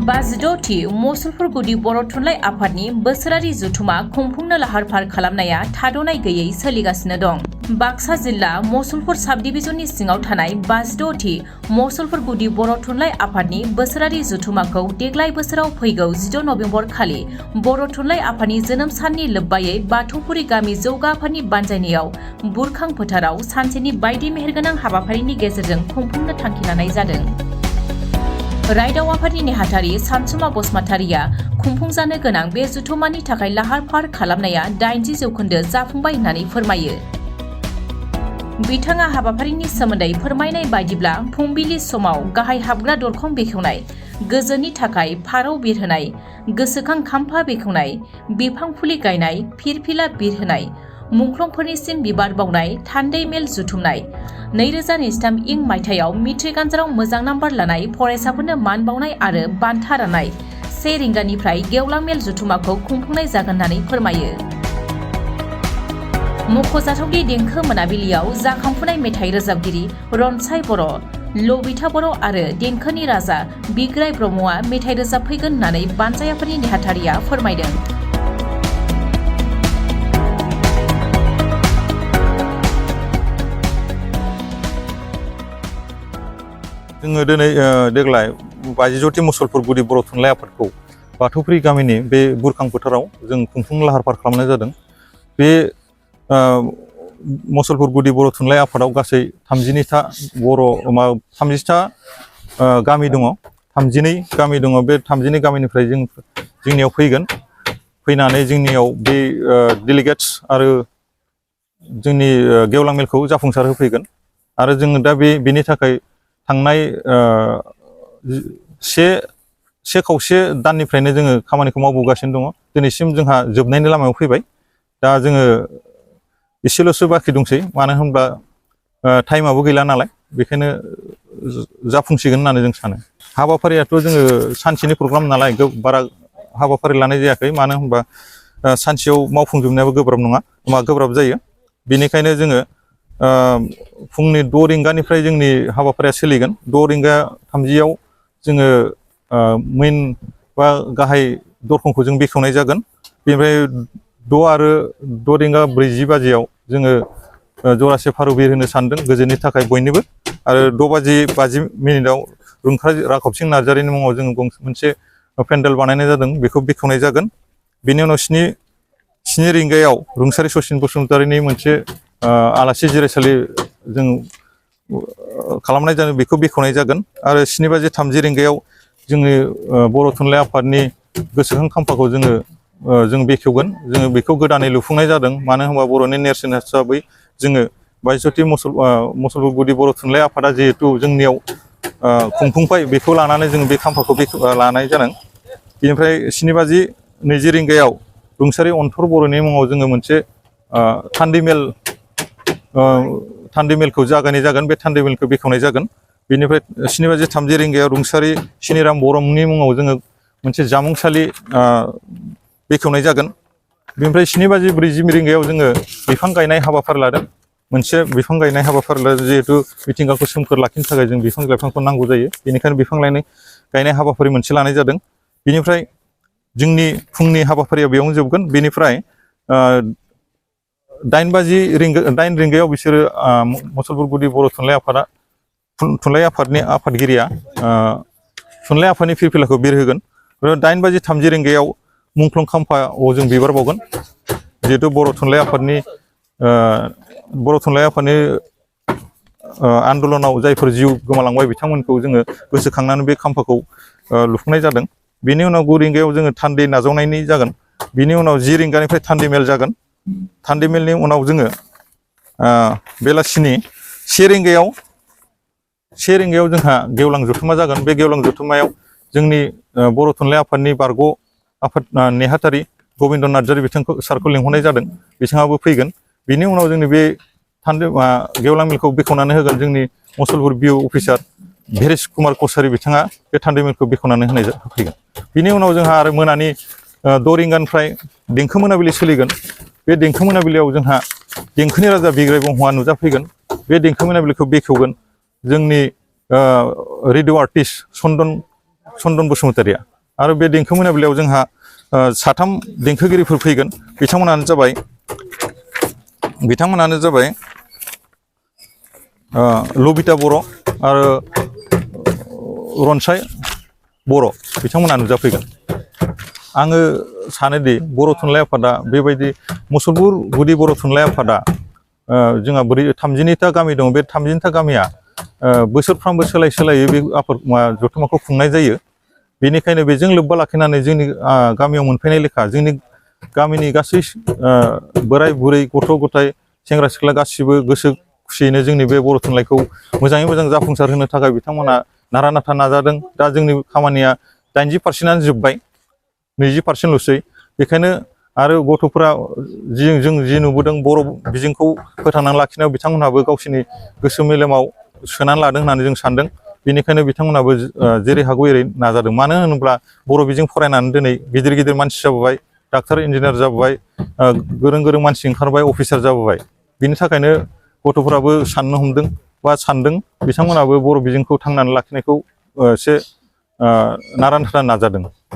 बाजिद'थि मसलपुर गुदि बर' थुनलाइ आफादनि बोसोरारि जथुमा खुंफुंनो लाहार फाहार खालामनाया थाद'नाय गैयै सोलिगासिनो दं। बाक्सा जिल्ला मसलपुर साब डिभिजननि सिङाव थानाय बाजिद'थि मसलपुर गुदि बर' थुनलाइ आफादनि बोसोरारि जथुमाखौ देग्लाय बोसोराव फैगौ 16 नभेम्बर खालि बर' थुनलाइ आफादनि जोनोम साननि लोब्बायै बाथौफुरि गामि जौगा आफादनि बानजायनायाव बुरखां फोथाराव सानसेनि बायदि मेहेरगोनां हाबाफारिनि गेजेरजों खुंफुंनो थांखि लानाय जादों। रायदाव आफादनि नेहाथारि सानसुमा बसुमतारिया खुंफुंजानो गोनां बे जथुमानि थाखाय लाहार फाहार खालामनाया 80% जाफुंबाय होननानै फोरमायो। बिथाङा हाबाफारिनि सोमोन्दै फोरमायनाय बायदिब्ला फुंबिलि समाव गाहाय हाबग्रा दरखं बेखेवनाय, गोजोननि थाखाय फारौ बिरहोनाय, गोसोखां खाम्फा बेखेवनाय, बिफां फुलि गायनाय, फिरफिला बिरहोनाय, मुंख्लंफोरनिसिम बिबार बावनाय, थान्दै मेल जुथुमनाय, 2023 इं मायथाइयाव मेट्रिक आनजादाव मोजां नाम्बार लानाय फरायसाफोरनो मान बावनाय आरो बान्था राननाय 1 रिंगानिफ्राय गेवलां मेल जुथुमाखौ खुंफुंनाय जागोन होननानै फोरमायो। मख'जाथावदि देंखो मोनाबिलियाव जाखांफुनाय मेथाइ रोजाबगिरि रनसाय बर', लबिता बर' आरो देंखोनि राजा बिग्राय ब्रह्मआ मेथाइ रोजाबफैगोन होननानै बानजायाफोरनि नेहाथारिया फोरमायदों। जोङो दिनै देग्लाय 82थि मसलपुर गुदि बर' थुनलाइ आफादखौ बाथौफुरि गामिनि बे बुरखां फोथाराव जों खुंफुंनो लाहार फाहार खालामनाय जादों। बे मसलपुर गुदि बर' थुनलाइ आफादाव गासै 30था गामि दङ, 32 गामि दङ। बे 32 गामिनिफ्राय जोंनियाव फैनानै जोंनियाव बे डेलिगेट्स आरो जोंनि गेवलां मेलखौ जाफुंसार होफैगोन। आरो जोङो दा बेनि थाखाय थांनाय से खावसे दाननिफ्रायनो जोङो खामानिखौ मावबोगासिनो दङ। दिनैसिम जोंहा जोबनायनि लामायाव फैबाय। दा जोङो एसेल'सो बाखि दंसै, मानो होनब्ला टाइमाबो गैला नालाय, बेखायनो जाफुंसिगोन होननानै जों सानो। हाबाफारियाथ' जोङो सानसेनि प्रग्राम नालाय बारा हाबाफारि लानाय जायाखै, मानो होनबा सानसेयाव मावफुंजोबनायाबो गोब्राब जायो। बेनिखायनो जोङो फुंनि 6 रिंगानिफ्राय जोंनि हाबाफारिया सोलिगोन। 6:30 जोङो मेइन बा गाहाय दरखंखौ जों बेखेवनाय जागोन। बेनिफ्राय 6:40 जोङो जरासे फारौ बिरहोनो सानदों गोजोननि थाखाय बयनिबो। आरो 6:50 रुंसारि राघब सिं नार्जारिनि मुङाव जों मोनसे पेन्डेल बानायनाय जादों, बेखौ बेखेवनाय जागोन। बेनि उनाव 7 रिंगायाव रुंसारि सचिन बसुमतारिनि मोनसे आलासि जिरायसालि जों खालामनाय जादों, बेखौ बेखेवनाय जागोन। आरो 7:30 जोंनि बर' थुनलाइ आफादनि गोसोखां खाम्फाखौ जों बेखेवगोन। जोङो बेखौ गोदानै लुफुंनाय जादों, मानो होनबा बर'नि नेरसोन हिसाबै जोङो 82थि मसलपुर गुदि बर' थुनलाइ आफादा जिहेथु जोंनियाव खुंफुंबाय, बेखौ लानानै जों बे खाम्फाखौ लानाय जादों। बेनिफ्राय 7:20 रुंसारि अन्थर बर'नि मुङाव जोङो मोनसे थान्दै मेलखौ जागायनाय जागोन। बे थान्दै मेलखौ बेखेवनाय जागोन। बेनिफ्राय 7:30 रुंसारि सिनिराम बर'नि मुङाव जोङो मोनसे जामुंसालि बेखेवनाय जागोन। बेनिफ्राय 7:40 जोङो बिफां गायनाय हाबाफारि लादों। मोनसे बिफां गायनाय हाबाफारि लादों, जिहेथु मिथिंगाखौ सोमखोर लाखिनो थाखाय जों बिफां लाइफांखौ नांगौ जायो। बेनिखायनो बिफां गायनाय हाबाफारि मोनसे लानाय जादों। बेनिफ्राय जोंनि फुंनि हाबाफारिया बेयावनो जोबगोन। बेनिफ्राय 8 रिंगायाव बिसोरो मसलपुर गुदि बर' थुनलाइ आफादनि आफादगिरिया थुनलाइ आफादनि फिरफिलाखौ बिरहोगोन। 8:30 मुंख्लं खाम्फायाव जों बिबार बावगोन। जिहेतु बर' थुनलाइ आफादनि आन्दलनाव जायफोर जिउ गोमालांबाय बिथांमोनखौ जोङो गोसोखांनानै बे खाम्फाखौ लुफुंनाय जादों। बेनि उनाव 9 रिंगायाव जोङो थान्दै नाजावनायनि जागोन। बेनि उनाव 10 रिंगानिफ्राय थान्दै मेल जागोन। थान्दै मेलनि उनाव जोङो बेलासिनि 1 रिंगायाव जोंहा गेवलां जथुमा जागोन। बे गेवलां जथुमायाव जोंनि बर' थुनलाइ आफादनि बारग' आफाद नेहाथारि गबिन्द नार्जारि बिथांखौ सारखौ लिंहरनाय जादों, बिथाङाबो फैगोन। बेनि उनाव जोंनि बे गेवलां मेलखौ बेखेवनानै होगोन जोंनि मसलपुर बिउ अफिसार भेरिस कुमार कसारि बिथाङा बे थान्दै मेलखौ बेखेवनानै होफैगोन। बिनि उनाव जोंहा आरो मोनानि 6 रिंगानिफ्राय देंखो मोनाबिलि सोलिगोन। बे देंखो मोनाबिलियाव जोंहा देंखोनि राजा बिग्राय ब्रह्मआ नुजाफैगोन। बे देंखो मोनाबिलिखौ बेखेवगोन जोंनि रेडिअ आर्टिस्ट चन्दन बसुमतारिया। आरो बे देंखो मोनाबिलियाव जोंहा साथाम देंखोगिरिफोर फैगोन। बिथांमोनानो जाबाय लबिता बर' आरो रनसाय बर' बिथांमोना नुजाफैगोन। आङो सानोदि बर' थुनलाइ आफादा बेबायदि मुसलपुर गुदि बर' थुनलाइ आफादा जोंहा 32टा गामि दं। बे 32टा गामिया बोसोरफ्रामबो सोलायै बे आफाद जथुम्माखौ खुंनाय जायो। बेनिखायनो बेजों लोब्बा लाखिनानै जोंनि गामियाव मोनफैनाय लेखा जोंनि गामिनि गासै बोराय बुरै गथ' गथाय सेंग्रा सिख्ला गासिबो गोसो खुसियैनो जोंनि बे बर' थुनलाइखौ मोजाङै मोजां जाफुंसार होनो थाखाय बिथांमोना नारा नाथा नाजादों। दा जोंनि खामानिया 80%आनो जोब्बाय, 20%ल'सै। बेखायनो आरो गथ'फोरा जों जि नुबोदों बर' बिजोंखौ फोथांनानै लाखिनायाव बिथांमोनहाबो गावसोरनि गोसो मेलेमाव सोनानै लादों होननानै जों सानदों। बेनिखायनो बिथांमोनाबो जेरै हागौ एरै नाजादों। मानो होनोब्ला बर' बिजों फरायनानै दिनै गिदिर गिदिर मानसि जाबोबाय, डाक्टार इन्जिनियार जाबोबाय, गोरों गोरों मानसि ओंखारबाय, अफिसार जाबोबाय। बिनि थाखायनो गथ'फोराबो साननो हमदों बा सानदों बिथांमोनाबो बर' बिजोंखौ थांनानै लाखिनायखौ एसे नारा नाथा नाजादों।